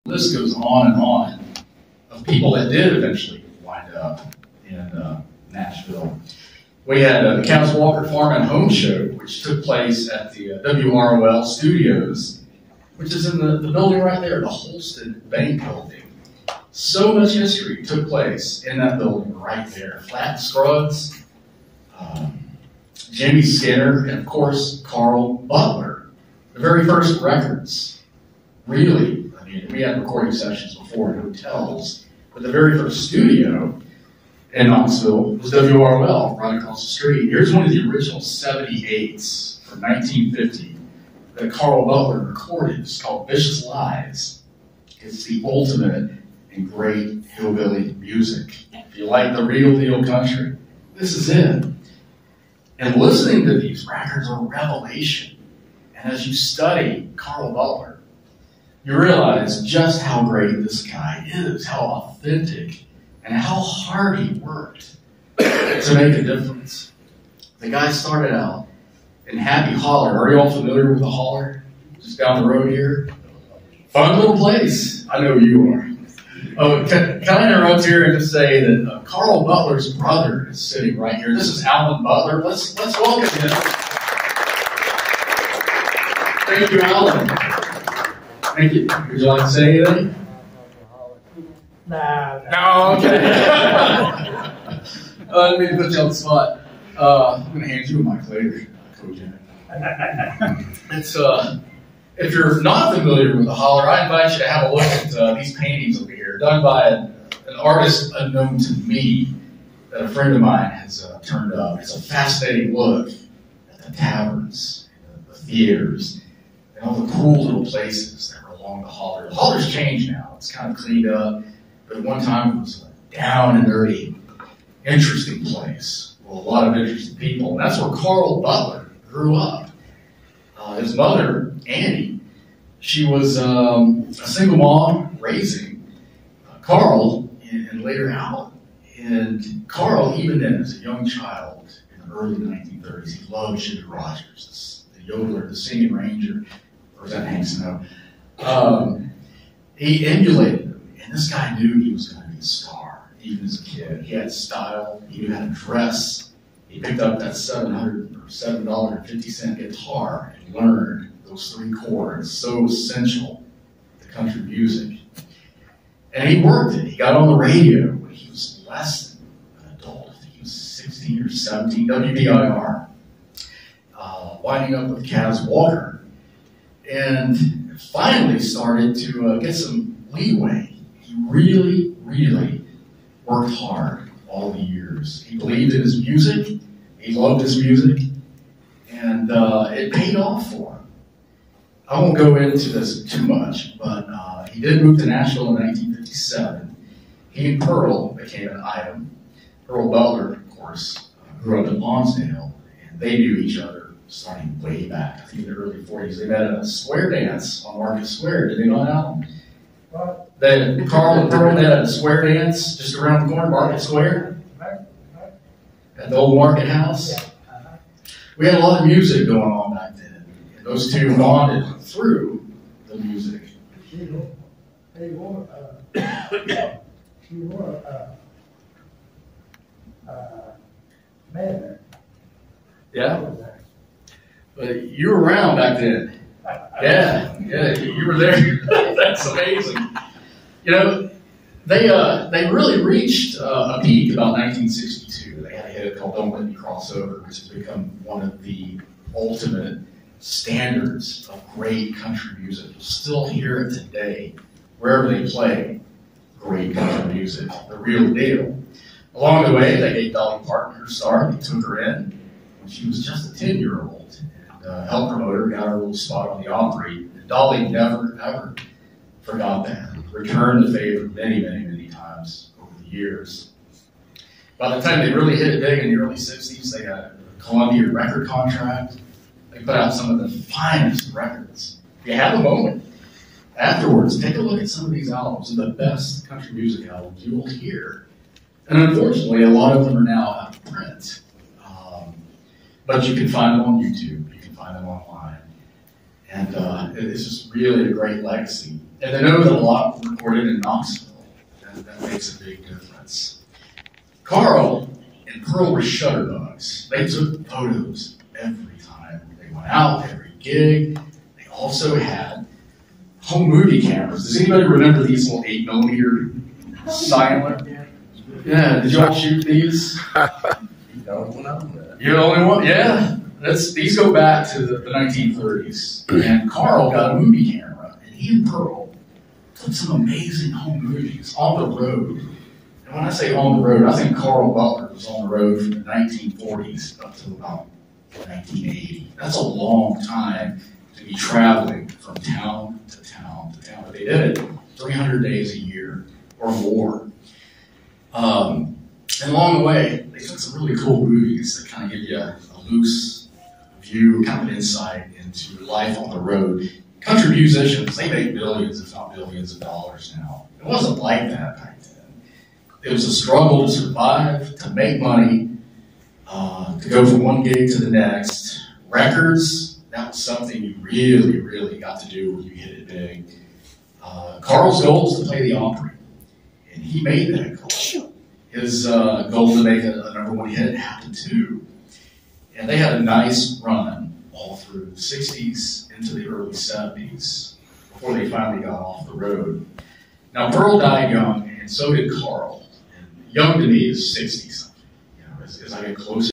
List goes on and on of people that did eventually wind up in Nashville. We had the Countess Walker Farm and Home Show, which took place at the WROL Studios, which is in the building right there, the Holston Bank building. So much history took place in that building right there. Flat Scruggs, Jimmy Skinner, and of course, Carl Butler. The very first records, really, I mean, we had recording sessions before in hotels, but the very first studio in Knoxville was WROL, right across the street. Here's one of the original 78s from 1950 that Carl Butler recorded. It's called Vicious Lies. It's the ultimate in great hillbilly music. If you like the real deal country, this is it. And listening to these records are a revelation. And as you study Carl Butler, you realize just how great this guy is, how authentic, and how hard he worked to make a difference. The guy started out in Happy Holler. Are you all familiar with the Holler? Just down the road here. Fun little place. I know you are. Oh, can I interrupt here and just say that Carl Butler's brother is sitting right here. This is Alan Butler. Let's welcome him. Thank you, Alan. Thank you. Would you like to say anything? No, okay. Let me put you on the spot. I'm going to hand you a mic later, Kojak. It's if you're not familiar with the Holler, I invite you to have a look at these paintings over here, done by an artist unknown to me that a friend of mine has turned up. It's a fascinating look at the taverns, the theaters, and all the cool little places that are along the Holler. The Holler's changed now. It's kind of cleaned up. But at one time it was a down and dirty, interesting place with a lot of interesting people. And that's where Carl Butler grew up. His mother, Annie, she was a single mom raising Carl and later Alan. And Carl, even then as a young child in the early 1930s, he loved Jimmy Rogers, the yodeler, the singing ranger, or was that Hank Snow? He emulated him. And this guy knew he was going to be a star, even as a kid. He had style. He knew how to dress. He picked up that $7.50 guitar and learned those three chords, so essential to country music. And he worked it. He got on the radio when he was less than an adult. I think he was 16 or 17, WBIR, winding up with Kaz Walker. And finally started to get some leeway. He really, really worked hard all the years. He believed in his music. He loved his music. And it paid off for him. I won't go into this too much, but he did move to Nashville in 1957. He and Pearl became an item. Pearl Butler, of course, grew up in Lonsdale, and they knew each other starting way back, I think in the early 40s. They met at a square dance on Market Square. Did they know Alan? That Carl and Pearl met at a square dance just around the corner, Market Square, at the old Market House. We had a lot of music going on back then, and those two bonded through the music. Yeah, but you were around back then. Yeah, you were there. That's amazing. You know, they really reached a peak about 1962. They had a hit called "Don't Let Me Cross Over," which has become one of the ultimate standards of great country music. You'll still hear it today wherever they play great country music, the real deal. Along the way, they gave Dolly Parton her start. They took her in when she was just a 10-year-old. Helped promote her, got her a little spot on the Opry. And Dolly never, ever forgot that. Returned the favor many, many, many times over the years. By the time they really hit it big in the early 60s, they got a Columbia record contract. They put out some of the finest records. If you have a moment, afterwards, take a look at some of these albums. They're the best country music albums you will hear. And unfortunately, a lot of them are now out of print. But you can find them on YouTube. You can find them online. And it's just really a great legacy. And I know that a lot recorded in Knoxville. That makes a big difference. Carl and Pearl were shutterbugs. They took photos every time they went out, every gig. They also had home movie cameras. Does anybody remember these little 8mm silent? Yeah, did y'all shoot these? You're the only one out there. You're the only one? Yeah. These go back to the 1930s. And Carl got a movie camera, and he and Pearl took some amazing home movies on the road. And when I say on the road, I think Carl Butler was on the road from the 1940s up to about 1980. That's a long time to be traveling from town to town to town. But they did it 300 days a year or more. And along the way, they took some really cool movies that kind of give you a loose view, kind of an insight into life on the road. Country musicians, they make billions, if not billions of dollars now. It wasn't like that back then. It was a struggle to survive, to make money, to go from one gig to the next. Records, that was something you really, really got to do when you hit it big. Carl's goal was to play the Opry, and he made that goal. His goal to make a #1 hit happened too. And they had a nice run all through the 60s into the early 70s before they finally got off the road. Now, Pearl died young, and so did Carl. And young to me is 60-something. You know, as I get closer